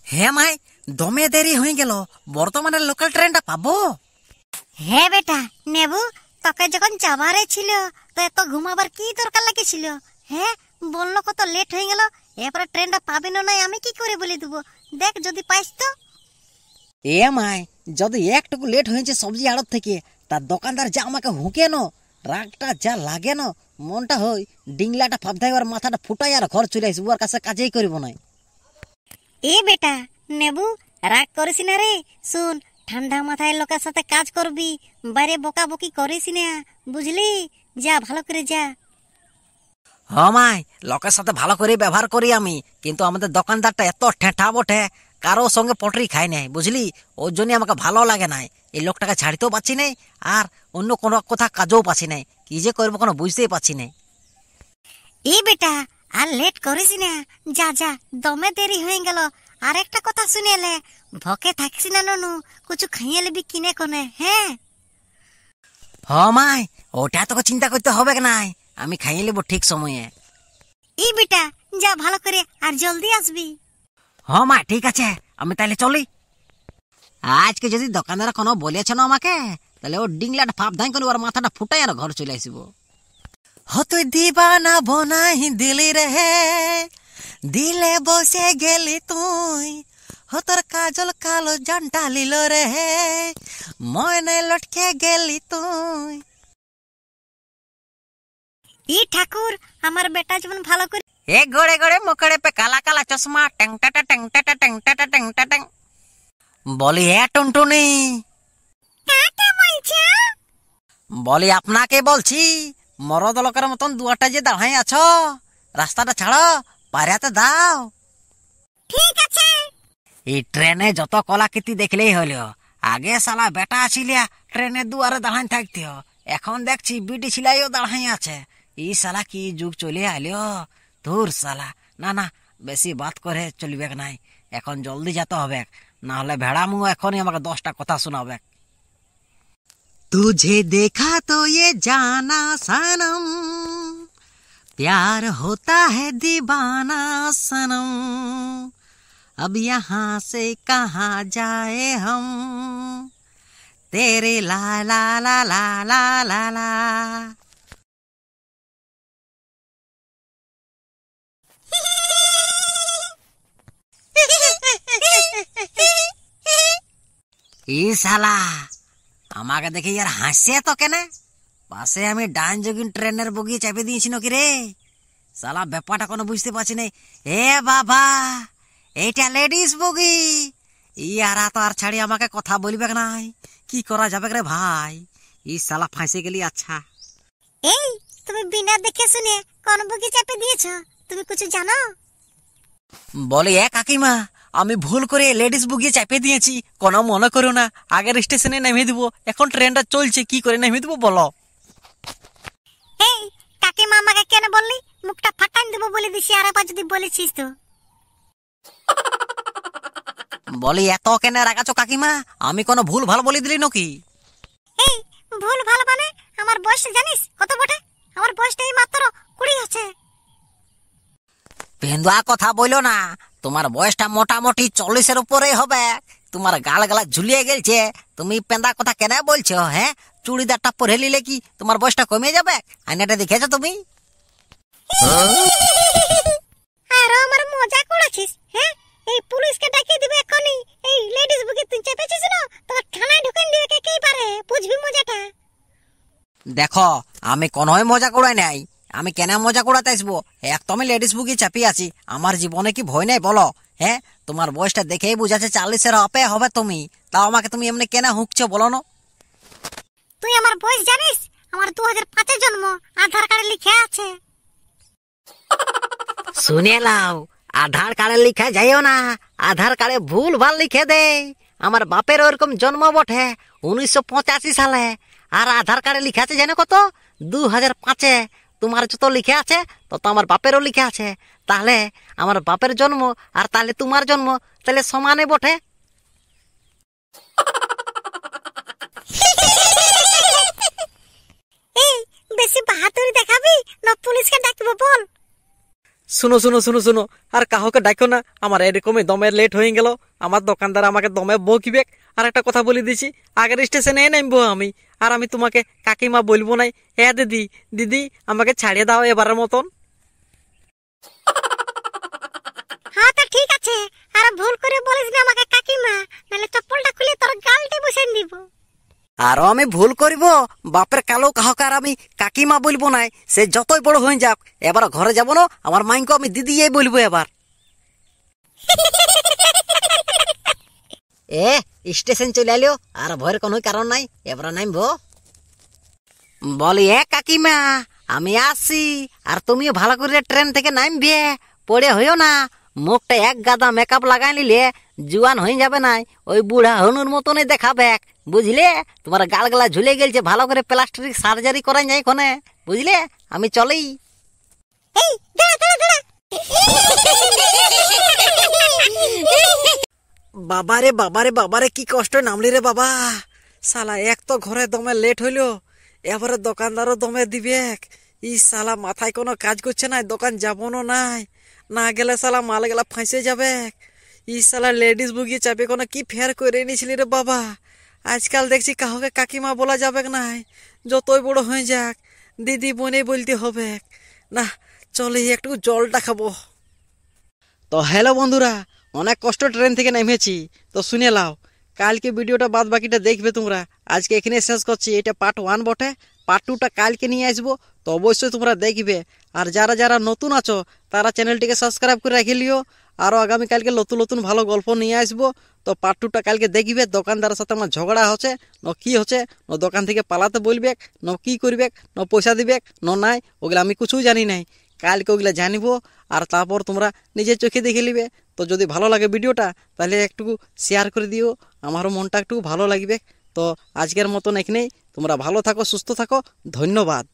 হ্যাঁ মাই, দমে দেরি হয়ে গেল, বর্তমানে লোকাল ট্রেনটা পাবো? হ্যাঁ বেটা নেবু, তোকে যখন যাবারে ছিল তো এত ঘুমাবার কি দরকার লাগেছিল? হ্যাঁ বললো কত লেট হয়ে গেল, এরপরে ট্রেনটা পাবি না আমি কি করে বলে দেবো? দেখ যদি পাইস তো। এ মাই, যদি একটুকু লেট হয়েছে সবজি আড়ত থেকে, তার দোকানদার যা আমাকে হুকে ন, রাগটা যা লাগে না, মনটা হয় ডিংলাটা ফাবধাই আর মাথাটা ফুটাই আর ঘর চলে আসবো, ওর কাছে কাজেই করবো না। এ বেটা নেবু, রাগ করিস না রে। শুন, ঠান্ডা মাথায় লোকের সাথে কাজ করবি, বাইরে বকাবকি করিস না, বুঝলি? যা ভালো করে যা। হ্যাঁ মাই, লোকের সাথে ভালো করে ব্যবহার করি আমি, কিন্তু আমাদের দোকানদারটা এত ঠেঠা বটে, কারো সঙ্গে পটরি খায় নাই, বুঝলি? ওর জন্য আমাকে ভালো লাগে নাই। এই লোকটাকে ছাড়িতেও পাচ্ছি নাই, আর অন্য কোনো কথা কাজও পাচ্ছি নাই। কি যে করবো কোনো বুঝতেই পারছি না। এ বেটা আর লেট করিস না, যা যা, দমে দেরি হয়ে গেল। আর একটা কথা শুনে এলে, ভকে থাকিস না ননু, কিছু খাইয়ে নেবি কিনে কোনে। হ্যাঁ হ্যাঁ মাই, ওটা তোকে চিন্তা করতে হবে নাই, আমি খাইয়ে নেবো ঠিক সময়ে। ই বেটা যা ভালো করে, আর জলদি আসবি। হ্যাঁ মা, ঠিক আছে, আমি তাহলে চলি। আজকে যদি দোকানদার কোনো বলেছে না আমাকে, তাহলে ও ডিংলাটা ফাপ ধাই করে ওর মাথাটা ফুটাই আর ঘর চলে আসবো। তুই দিবানা বনাই দিলি রে, দিলে বসে গেলি তুই, তোর কাজল কালো জানটা লিল রে, মনে লটকে গেলি তুই। ই ঠাকুর, আমার বেটা যেমন ভালো করে এ গড়ে গড়ে মুখড়ে পে কালা কালা চশমা, ট্যাং টাটা ট্যাং টাটা ট্যাং টাটা ট্যাং টাটা। বলি এ টুনটুনি, বলি আপনাকে বলছি, মরদ লোকের মতন দুয়ারটা যে দাঁড়াই আছো, রাস্তাটা ছাড়ো, পারিয়াতে দাও। ঠিক আছে। এই ট্রেনে যত কলাকৃতি দেখলেই হলো, আগে শালা বেটা আসিলিয়া ট্রেনের দুয়ারে দাঁড়াই থাকতিও, এখন দেখছি বিটি ছিলাইও দাঁড়াই আছে। এই শালা কি যুগ চলে আইলো, ধুর শালা। না না, বেশি বাত করে চলবে নাই, এখন জলদি যেতে হবে, না হলে ভেড়ামু এখনই আমাকে 10টা কথা শোনাবে। तुझे देखा तो ये जाना सनम, प्यार होता है दीवाना सनम, अब यहाँ से कहाँ जाए हम, तेरे ला ला ला ला ला ला ला। ई साला আমাকে দেখে ইয়ার হাসছে তো কেন? পাশে আমি ডান যোগিন ট্রেনের বগি চাপে দিয়েছি নাকি রে? শালা ব্যাপারটা কোনো বুঝতে পারছি না। এ বাবা, এইটা লেডিস বগি, ইয়ারা তো আর ছাড়ি আমাকে কথা বলবে নাই, কি করা যাবে রে ভাই? ই শালা ফাঁসে গেলি। আচ্ছা এই তুমি বিনা দেখে শুনে কোন বগি চাপে দিয়েছো? তুমি কিছু জানো? বলি এ কাকিমা, আমি ভুল করে লেডিস বগি চাপে দিয়েছি, কোনো মনে করো না, আগের স্টেশনে নেমে দিব, এখন ট্রেনটা চলছে, কি করে নেমে দিব বলো? এই কাকিমা আমাকে কেন বললি? মুখটা ফাটাই দেবো বলে দিছি, আর একবার যদি বলেছিস তো। বলি এত কেন রাগাছো কাকিমা? আমি কোনো ভুল ভাল বলে দিলি নাকি? এই ভুল ভালো মানে? আমার বয়স জানিস কত বটে? আমার বয়সটা এই মাত্র 20 আছে। পেন্দুয়া কথা বইলো না, তোমার বয়সটা মোটামুটি 40-এর উপরে হবে। তোমার গাল গালা ঝুলিয়ে গেছে, তুমি পেন্দা কথা কেন বলছো? হ্যাঁ, চুড়িদারটা পরে নিলে কি তোমার বয়সটা কমে যাবে? আয়নাটা দেখেছো তুমি? আর আমার মজা করেছিস? হ্যাঁ, এই পুলিশকে ডাকিয়ে দিবে এখনি। এই লেডিস বগি তুই চেপেছিস না, তোকে থানায় ঢুকান দিয়ে কে পারে, বুঝবি মজাটা? দেখো, আমি কোনোই মজা করাই নাই, আমি কেন মজা করাতে আসবো? এক তো আমি লেডিস বুকি চাপিয়ে আছি, আমার জীবনে কি ভয় নেই বলো? হ্যাঁ, তোমার বয়সটা দেখেই বুঝাচ্ছে 40-এর আপে হবে তুমি, তাও আমাকে তুমি এমনি কেন হুকছো বলো না? তুই আমার বয়স জানিস? আমার 2005-এ জন্ম, আধার কার্ডে লিখে আছে। শুনে লাও, আধার কার্ডে লিখা যাইও না, আধার কার্ডে ভুল ভাল লিখে দে। আমার বাপের ওরকম জন্ম বটে 1985 সালে, আর আধার কার্ডে লিখে আছে জানো কত? 2005-এ। তোমার যত লিখে আছে তত আমার বাপেরও লিখে আছে, তাহলে আমার বাপের জন্ম আর তাহলে তোমার জন্ম তাহলে সমানে বটে। এই বেশি বাহাদুরি দেখাবি না পুলিশকে ডাকবো বল? শুনো শুনো শুনো শুনো, আর কাহকে ডাকো না, আমার এরকমই দমে লেট হয়ে গেল। আমার দোকানদার আমাকে দমে বকিবে। আর একটা কথা বলে দিছি, আগের স্টেশনে নামবো আমি, আর আমি তোমাকে কাকিমা বলবো নাই। হ্যাঁ দিদি, দিদি আমাকে ছাড়িয়ে দাও এবারের মতন। হ্যাঁ তো ঠিক আছে, আর ভুল করে বলিস না আমাকে কাকিমা, নাহলে চপ্পলটা খুলে তোর গালটি বসিয়ে দিব। আরো আমি ভুল করিব, বাপের কালো কাহকে আর আমি কাকিমা বলবো নাই। সে যতই বড় হয়ে যাক, এবার ঘরে যাবো না, আমার মাইকে আমি দিদি বলবো এবার। এ স্টেশন চলে আলিও, আর ভয়ের কোনো কারণ নাই, এবার নামবো। বলি এ কাকিমা, আমি আসছি, আর তুমিও ভালো করে ট্রেন থেকে নামবে, পড়ে হইও না। মুখটা এক গাদা মেকআপ লাগাই নিলে জুয়ান হয়ে যাবে নাই, ওই বুড়া হনুর মতনই দেখাবে, বুঝলে? তোমার গালগালা ঝুলে গেলছে, ভালো করে প্লাস্টিক সার্জারি করাই যায় এখানে, বুঝলে? আমি চলেই। এই দাঁড়া দাঁড়া দাঁড়া। বাবারে বাবারে বাবারে, কি কষ্ট নামলি রে বাবা। শালা এক তো ঘরে দমে লেট হইলো, এবারে দোকানদারও দমে দিবে। ই শালা মাথায় কোনো কাজ করছে না, দোকান যাবো নাই, না গেলে শালা মাল গেলা ফাঁসে যাবে। ই শালা লেডিস বুগিয়ে চাপে কোনো কি ফের করে এনেছিলি রে বাবা। আজকাল দেখছি কাহকে কাকিমা বলা যাবে নাই, যতই বড় হয়ে যাক দিদি বোনে বলতে হবে। না চলে একটু জলটা খাবো। তো হ্যালো বন্ধুরা, অনেক কষ্ট ট্রেন থেকে নেমেছি, তো শুনে লাও। কালকে ভিডিওটা বাদ বাকিটা দেখবে তোমরা, আজকে এখানে শেষ করছি। এটা পার্ট 1 বটে, পার্ট 2টা কালকে নিয়ে আসবো, তো অবশ্যই তোমরা দেখবে। আর যারা যারা নতুন আছো তারা চ্যানেলটিকে সাবস্ক্রাইব করে রেখে লিও। আরও আগামীকালকে নতুন নতুন ভালো গল্প নিয়ে আসবো, তো পার্ট 2টা কালকে দেখবে। দোকানদারের সাথে আমার ঝগড়া হচ্ছে, কি হচ্ছে, দোকান থেকে পালাতে বলবে, কি করবে, পয়সা দিবে নাই, ওগুলো আমি কিছুই জানি নাই। কালকে ওগুলো জানিবো, আর তারপর তোমরা নিজের চোখে দেখে নিবে। তো যদি ভালো লাগে ভিডিওটা, তাহলে একটু শেয়ার করে দিও, আমারও মনটা একটু ভালো লাগবে। তো আজকের মতন এখানেই, তোমরা ভালো থাকো, সুস্থ থাকো, ধন্যবাদ।